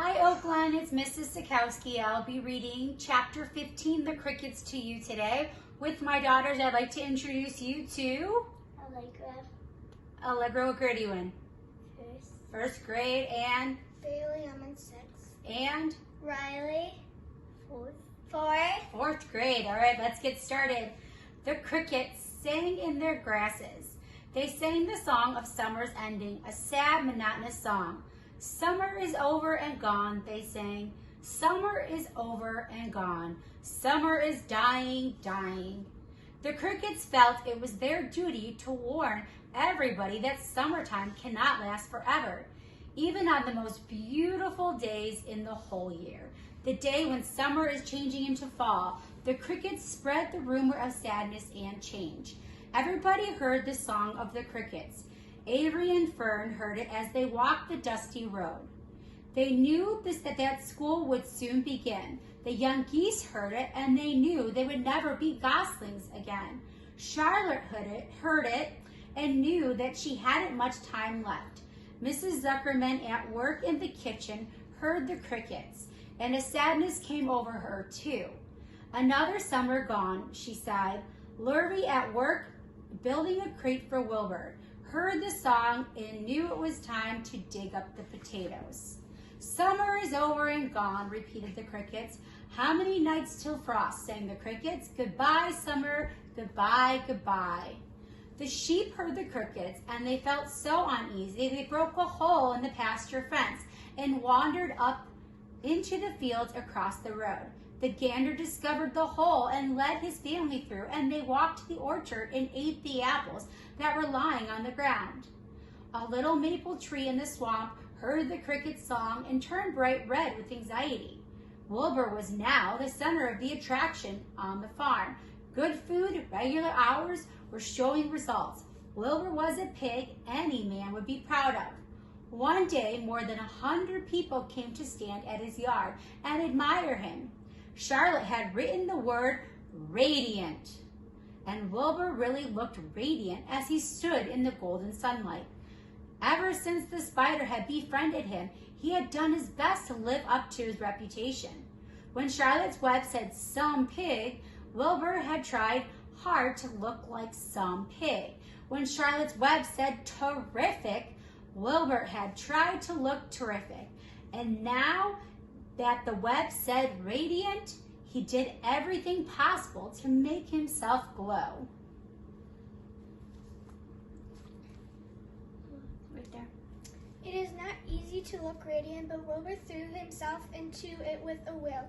Hi, Glen. It's Mrs. Sikowski. I'll be reading Chapter 15, The Crickets, to you today. With my daughters, I'd like to introduce you to... Allegra, what grade are you in? First grade. And? Bailey, I'm in 6th. And? Riley, 4th grade. All right, let's get started. The crickets sang in their grasses. They sang the song of summer's ending, a sad, monotonous song. Summer is over and gone, they sang. Summer is over and gone. Summer is dying, dying. The crickets felt it was their duty to warn everybody that summertime cannot last forever, even on the most beautiful days in the whole year. The day when summer is changing into fall, the crickets spread the rumor of sadness and change. Everybody heard the song of the crickets. Avery and Fern heard it as they walked the dusty road. They knew that school would soon begin. The young geese heard it, and they knew they would never be goslings again. Charlotte heard it and knew that she hadn't much time left. Mrs. Zuckerman at work in the kitchen heard the crickets, and a sadness came over her too. Another summer gone, she sighed. Lurvy at work building a crate for Wilbur heard the song and knew it was time to dig up the potatoes. Summer is over and gone, repeated the crickets. How many nights till frost, sang the crickets. Goodbye, summer, goodbye, goodbye. The sheep heard the crickets, and they felt so uneasy they broke a hole in the pasture fence and wandered up into the fields across the road. The gander discovered the hole and led his family through, and they walked to the orchard and ate the apples that were lying on the ground. A little maple tree in the swamp heard the cricket's song and turned bright red with anxiety. Wilbur was now the center of the attraction on the farm. Good food, regular hours were showing results. Wilbur was a pig any man would be proud of. One day, more than 100 people came to stand at his yard and admire him. Charlotte had written the word radiant, and Wilbur really looked radiant as he stood in the golden sunlight. Ever since the spider had befriended him, he had done his best to live up to his reputation. When Charlotte's web said some pig, Wilbur had tried hard to look like some pig. When Charlotte's web said terrific, Wilbur had tried to look terrific. And now that the web said radiant, he did everything possible to make himself glow. Right there. It is not easy to look radiant, but Wilbur threw himself into it with a will.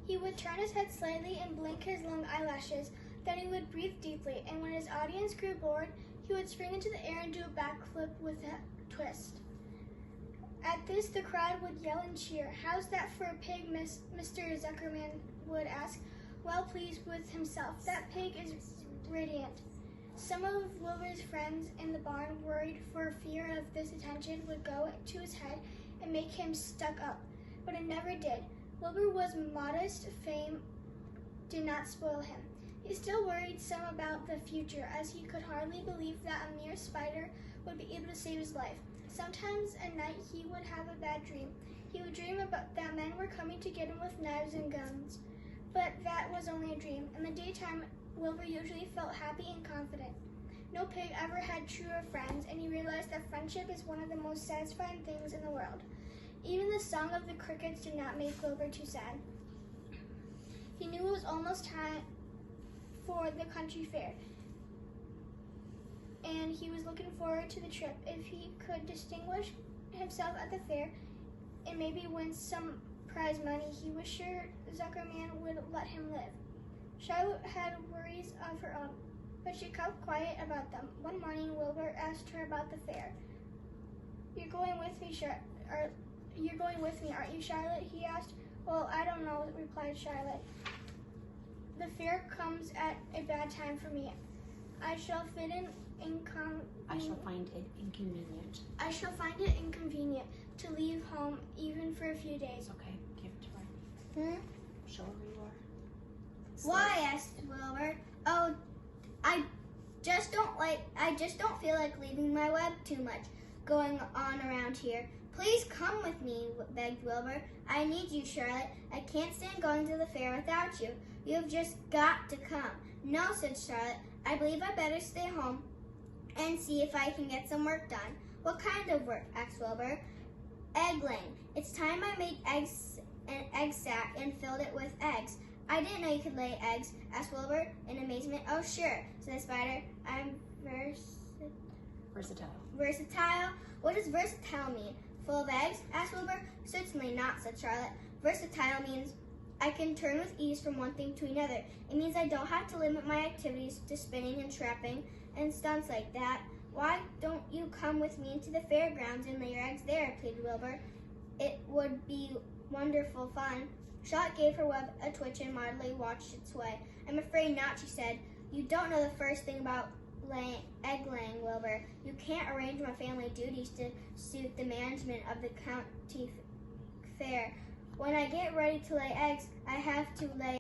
He would turn his head slightly and blink his long eyelashes. Then he would breathe deeply, and when his audience grew bored, he would spring into the air and do a backflip with a twist. At this, the crowd would yell and cheer. How's that for a pig, Mr. Zuckerman would ask, well pleased with himself. That pig is radiant. Some of Wilbur's friends in the barn, worried for fear of this attention would go to his head and make him stuck up, but it never did. Wilbur was modest. Fame did not spoil him. He still worried some about the future, as he could hardly believe that a mere spider would be able to save his life. Sometimes at night he would have a bad dream. He would dream about that men were coming to get him with knives and guns. But that was only a dream. In the daytime, Wilbur usually felt happy and confident. No pig ever had truer friends, and he realized that friendship is one of the most satisfying things in the world. Even the song of the crickets did not make Wilbur too sad. He knew it was almost time for the country fair, and he was looking forward to the trip. If he could distinguish himself at the fair and maybe win some prize money, he was sure Zuckerman would let him live. Charlotte had worries of her own, but she kept quiet about them. One morning, Wilbur asked her about the fair. You're going with me, aren't you, Charlotte? He asked. Well, I don't know, replied Charlotte. The fair comes at a bad time for me. I shall find it inconvenient. I shall find it inconvenient to leave home even for a few days. Okay, give it to her. Show her where you are. Why? Asked Wilbur. Oh, I just don't feel like leaving my web too much going on around here. Please come with me, begged Wilbur. I need you, Charlotte. I can't stand going to the fair without you. You have just got to come. No, said Charlotte. I believe I better stay home and see if I can get some work done. What kind of work? Asked Wilbur. Egg laying. It's time I made an egg sack and filled it with eggs. I didn't know you could lay eggs, asked Wilbur in amazement. Oh, sure, said the spider. I'm Versatile. versatile? What does versatile mean? Full of eggs? Asked Wilbur. Certainly not, said Charlotte. Versatile means I can turn with ease from one thing to another. It means I don't have to limit my activities to spinning and trapping and stunts like that. Why don't you come with me into the fairgrounds and lay your eggs there, pleaded Wilbur. It would be wonderful fun. Charlotte gave her web a twitch and mildly watched its way. I'm afraid not, she said. You don't know the first thing about egg laying, Wilbur. You can't arrange my family duties to suit the management of the county fair. When I get ready to lay eggs, I have to lay